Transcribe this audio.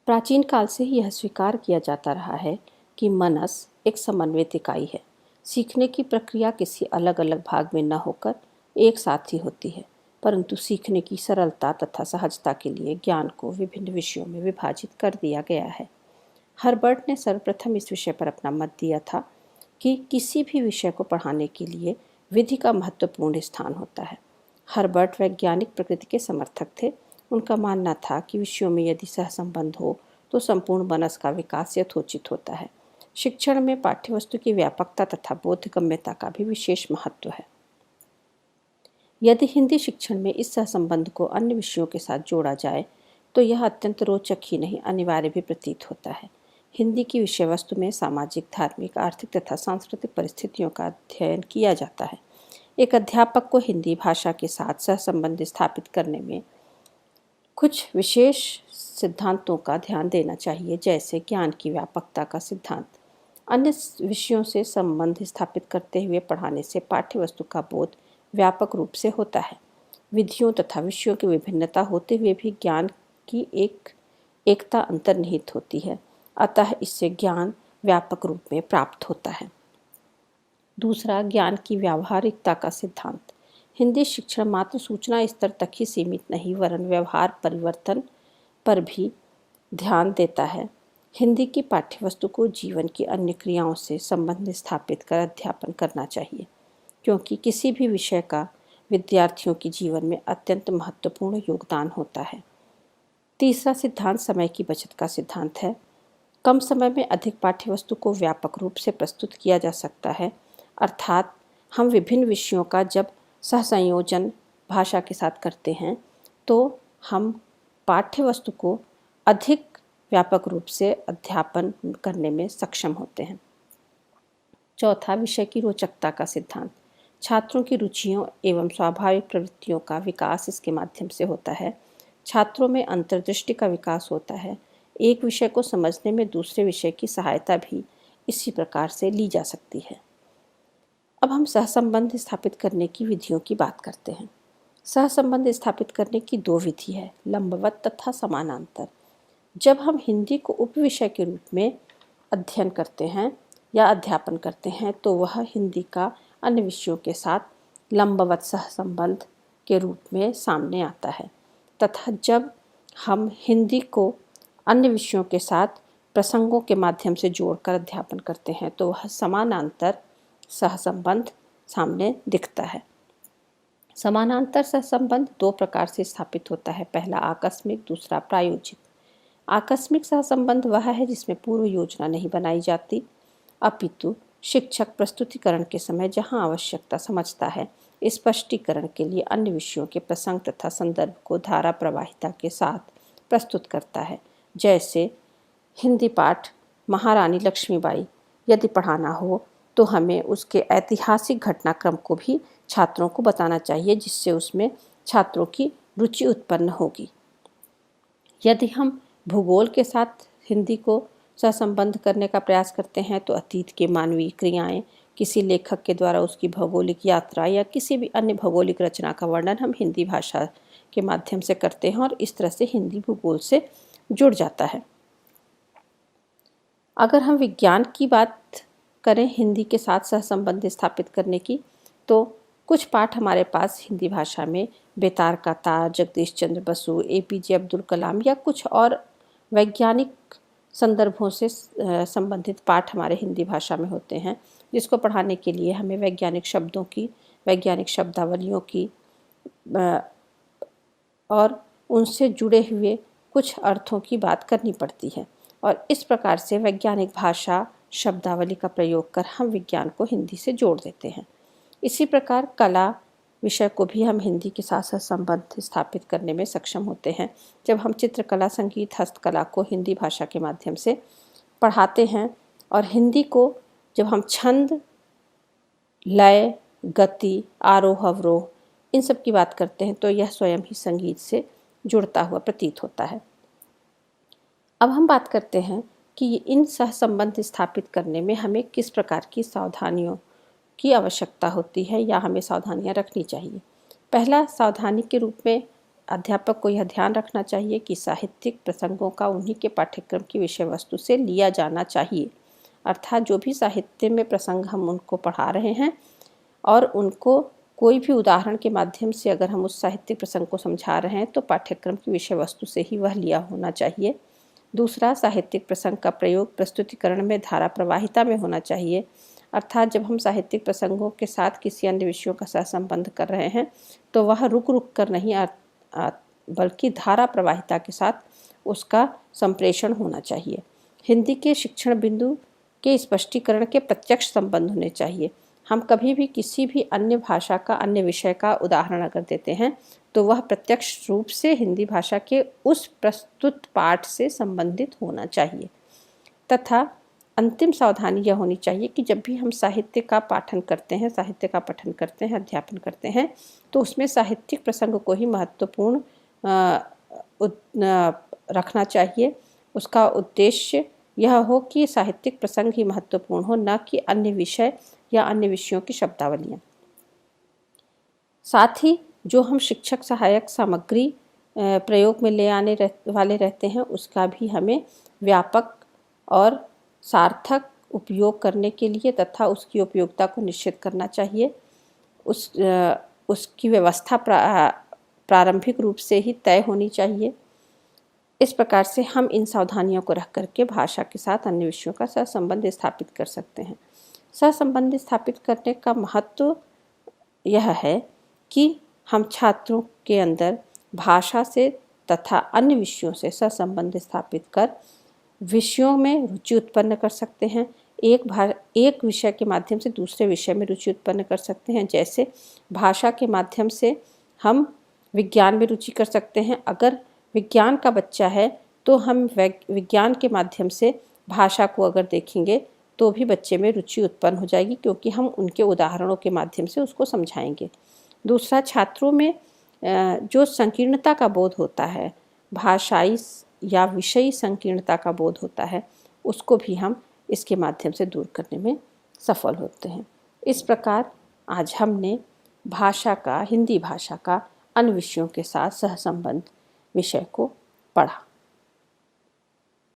प्राचीन काल से ही यह स्वीकार किया जाता रहा है कि मनस एक समन्वित इकाई है। सीखने की प्रक्रिया किसी अलग अलग भाग में न होकर एक साथ ही होती है, परंतु सीखने की सरलता तथा सहजता के लिए ज्ञान को विभिन्न विषयों में विभाजित कर दिया गया है। हर्बर्ट ने सर्वप्रथम इस विषय पर अपना मत दिया था कि किसी भी विषय को पढ़ाने के लिए विधि का महत्वपूर्ण स्थान होता है। हर्बर्ट वैज्ञानिक प्रकृति के समर्थक थे। उनका मानना था कि विषयों में यदि सहसंबंध हो तो संपूर्ण मनस का विकास यथोचित होता है। शिक्षण में पाठ्यवस्तु की व्यापकता तथा बोधगम्यता का भी विशेष महत्व है। यदि हिंदी शिक्षण में इस सहसंबंध को अन्य विषयों के साथ जोड़ा जाए तो यह अत्यंत रोचक ही नहीं, अनिवार्य भी प्रतीत होता है। हिंदी की विषय वस्तु में सामाजिक, धार्मिक, आर्थिक तथा सांस्कृतिक परिस्थितियों का अध्ययन किया जाता है। एक अध्यापक को हिंदी भाषा के साथ सहसंबंध स्थापित करने में कुछ विशेष सिद्धांतों का ध्यान देना चाहिए, जैसे ज्ञान की व्यापकता का सिद्धांत। अन्य विषयों से संबंध स्थापित करते हुए पढ़ाने से पाठ्यवस्तु का बोध व्यापक रूप से होता है। विधियों तथा विषयों की विभिन्नता होते हुए भी ज्ञान की एकता अंतर्निहित होती है, अतः इससे ज्ञान व्यापक रूप में प्राप्त होता है। दूसरा, ज्ञान की व्यावहारिकता का सिद्धांत। हिंदी शिक्षण मात्र सूचना स्तर तक ही सीमित नहीं, वरन व्यवहार परिवर्तन पर भी ध्यान देता है। हिंदी की पाठ्यवस्तु को जीवन की अन्य क्रियाओं से संबंध स्थापित कर अध्यापन करना चाहिए, क्योंकि किसी भी विषय का विद्यार्थियों के जीवन में अत्यंत महत्वपूर्ण योगदान होता है। तीसरा सिद्धांत समय की बचत का सिद्धांत है। कम समय में अधिक पाठ्यवस्तु को व्यापक रूप से प्रस्तुत किया जा सकता है, अर्थात हम विभिन्न विषयों का जब सहसंयोजन भाषा के साथ करते हैं तो हम पाठ्यवस्तु को अधिक व्यापक रूप से अध्यापन करने में सक्षम होते हैं। चौथा, विषय की रोचकता का सिद्धांत। छात्रों की रुचियों एवं स्वाभाविक प्रवृत्तियों का विकास इसके माध्यम से होता है। छात्रों में अंतर्दृष्टि का विकास होता है। एक विषय को समझने में दूसरे विषय की सहायता भी इसी प्रकार से ली जा सकती है। अब हम सहसंबंध स्थापित करने की विधियों की बात करते हैं। सहसंबंध स्थापित करने की दो विधि है, लंबवत तथा समानांतर। जब हम हिंदी को उपविषय के रूप में अध्ययन करते हैं या अध्यापन करते हैं तो वह हिंदी का अन्य विषयों के साथ लंबवत सहसंबंध के रूप में सामने आता है, तथा जब हम हिंदी को अन्य विषयों के साथ प्रसंगों के माध्यम से जोड़कर अध्यापन करते हैं तो वह समानांतर सहसंबंध सामने दिखता है। समानांतर सहसंबंध दो प्रकार से स्थापित होता है, पहला आकस्मिक, दूसरा प्रायोजित। आकस्मिक सहसंबंध वह है जिसमें पूर्व योजना नहीं बनाई जाती, अपितु शिक्षक प्रस्तुतिकरण के समय जहां आवश्यकता समझता है स्पष्टीकरण के लिए अन्य विषयों के प्रसंग तथा संदर्भ को धारा प्रवाहिता के साथ प्रस्तुत करता है। जैसे हिंदी पाठ महारानी लक्ष्मीबाई यदि पढ़ाना हो तो हमें उसके ऐतिहासिक घटनाक्रम को भी छात्रों को बताना चाहिए, जिससे उसमें छात्रों की रुचि उत्पन्न होगी। यदि हम भूगोल के साथ हिंदी को सहसंबद्ध करने का प्रयास करते हैं तो अतीत के मानवीय क्रियाएं, किसी लेखक के द्वारा उसकी भौगोलिक यात्रा या किसी भी अन्य भौगोलिक रचना का वर्णन हम हिंदी भाषा के माध्यम से करते हैं और इस तरह से हिंदी भूगोल से जुड़ जाता है। अगर हम विज्ञान की बात करें हिंदी के साथ सहसंबंध स्थापित करने की, तो कुछ पाठ हमारे पास हिंदी भाषा में बेतार का तार, जगदीश चंद्र बसु, एपीजे अब्दुल कलाम या कुछ और वैज्ञानिक संदर्भों से संबंधित पाठ हमारे हिंदी भाषा में होते हैं, जिसको पढ़ाने के लिए हमें वैज्ञानिक शब्दों की, वैज्ञानिक शब्दावलियों की और उनसे जुड़े हुए कुछ अर्थों की बात करनी पड़ती है, और इस प्रकार से वैज्ञानिक भाषा शब्दावली का प्रयोग कर हम विज्ञान को हिंदी से जोड़ देते हैं। इसी प्रकार कला विषय को भी हम हिंदी के साथ साथ संबंध स्थापित करने में सक्षम होते हैं। जब हम चित्रकला, संगीत, हस्तकला को हिंदी भाषा के माध्यम से पढ़ाते हैं और हिंदी को जब हम छंद, लय, गति, आरोह अवरोह इन सब की बात करते हैं तो यह स्वयं ही संगीत से जुड़ता हुआ प्रतीत होता है। अब हम बात करते हैं कि इन सहसंबंध स्थापित करने में हमें किस प्रकार की सावधानियों की आवश्यकता होती है या हमें सावधानियां रखनी चाहिए। पहला सावधानी के रूप में अध्यापक को यह ध्यान रखना चाहिए कि साहित्यिक प्रसंगों का उन्हीं के पाठ्यक्रम की विषय वस्तु से लिया जाना चाहिए। अर्थात जो भी साहित्य में प्रसंग हम उनको पढ़ा रहे हैं और उनको कोई भी उदाहरण के माध्यम से अगर हम उस साहित्यिक प्रसंग को समझा रहे हैं तो पाठ्यक्रम की विषय वस्तु से ही वह लिया होना चाहिए। दूसरा, साहित्यिक प्रसंग का प्रयोग प्रस्तुतिकरण में धारा प्रवाहिता में होना चाहिए। अर्थात जब हम साहित्यिक प्रसंगों के साथ किसी अन्य विषयों का सहसंबंध कर रहे हैं तो वह रुक रुक कर नहीं बल्कि धारा प्रवाहिता के साथ उसका संप्रेषण होना चाहिए। हिंदी के शिक्षण बिंदु के स्पष्टीकरण के प्रत्यक्ष संबंध होने चाहिए। हम कभी भी किसी भी अन्य भाषा का अन्य विषय का उदाहरण अगर देते हैं तो वह प्रत्यक्ष रूप से हिंदी भाषा के उस प्रस्तुत पाठ से संबंधित होना चाहिए। तथा अंतिम सावधानी यह होनी चाहिए कि जब भी हम साहित्य का पाठन करते हैं, साहित्य का पठन करते हैं, अध्यापन करते हैं तो उसमें साहित्यिक प्रसंग को ही महत्वपूर्ण रखना चाहिए। उसका उद्देश्य यह हो कि साहित्यिक प्रसंग ही महत्वपूर्ण हो, न कि अन्य विषय या अन्य विषयों की शब्दावलियाँ। साथ ही जो हम शिक्षक सहायक सामग्री प्रयोग में ले आने वाले रहते हैं उसका भी हमें व्यापक और सार्थक उपयोग करने के लिए तथा उसकी उपयोगिता को निश्चित करना चाहिए। उसकी व्यवस्था प्रारंभिक रूप से ही तय होनी चाहिए। इस प्रकार से हम इन सावधानियों को रख करके भाषा के साथ अन्य विषयों का सहसंबंध स्थापित कर सकते हैं। सहसंबंध स्थापित करने का महत्व यह है कि हम छात्रों के अंदर भाषा से तथा अन्य विषयों से सहसंबंध स्थापित कर विषयों में रुचि उत्पन्न कर सकते हैं। एक विषय के माध्यम से दूसरे विषय में रुचि उत्पन्न कर सकते हैं। जैसे भाषा के माध्यम से हम विज्ञान में रुचि कर सकते हैं। अगर विज्ञान का बच्चा है तो हम विज्ञान के माध्यम से भाषा को अगर देखेंगे तो भी बच्चे में रुचि उत्पन्न हो जाएगी, क्योंकि हम उनके उदाहरणों के माध्यम से उसको समझाएंगे। दूसरा, छात्रों में जो संकीर्णता का बोध होता है, भाषाई या विषयी संकीर्णता का बोध होता है, उसको भी हम इसके माध्यम से दूर करने में सफल होते हैं। इस प्रकार आज हमने भाषा का, हिंदी भाषा का अन्य विषयों के साथ सहसंबंध विषय को पढ़ा।